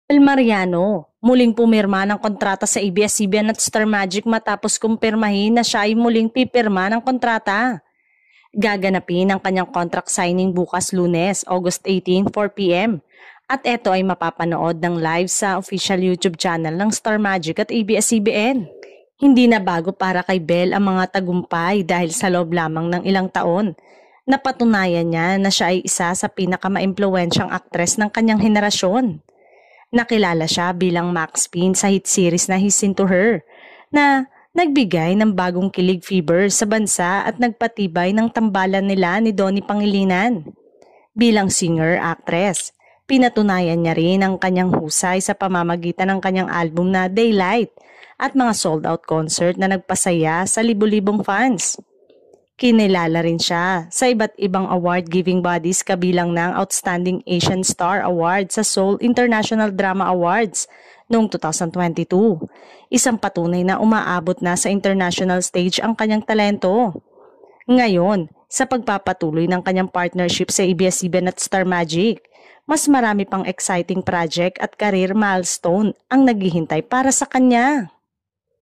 El Mariano, muling pumirma ng kontrata sa ABS-CBN at Star Magic matapos kumpirmahin na siya ay muling pipirma ng kontrata. Gaganapin ang kanyang contract signing bukas Lunes, August 18, 4 p.m. At ito ay mapapanood ng live sa official YouTube channel ng Star Magic at ABS-CBN. Hindi na bago para kay Belle ang mga tagumpay dahil sa loob lamang ng ilang taon. Napatunayan niya na siya ay isa sa pinakamaimpluwensyang aktres ng kanyang henerasyon. Nakilala siya bilang Max Payne sa hit series na He's Into Her na nagbigay ng bagong kilig fever sa bansa at nagpatibay ng tambalan nila ni Donnie Pangilinan. Bilang singer-actress, pinatunayan niya rin ang kanyang husay sa pamamagitan ng kanyang album na Daylight at mga sold-out concert na nagpasaya sa libu-libong fans. Kinilala rin siya sa iba't ibang award-giving bodies kabilang ng Outstanding Asian Star Award sa Seoul International Drama Awards noong 2022. Isang patunay na umaabot na sa international stage ang kanyang talento. Ngayon, sa pagpapatuloy ng kanyang partnership sa ABS-CBN at Star Magic, mas marami pang exciting project at career milestone ang naghihintay para sa kanya.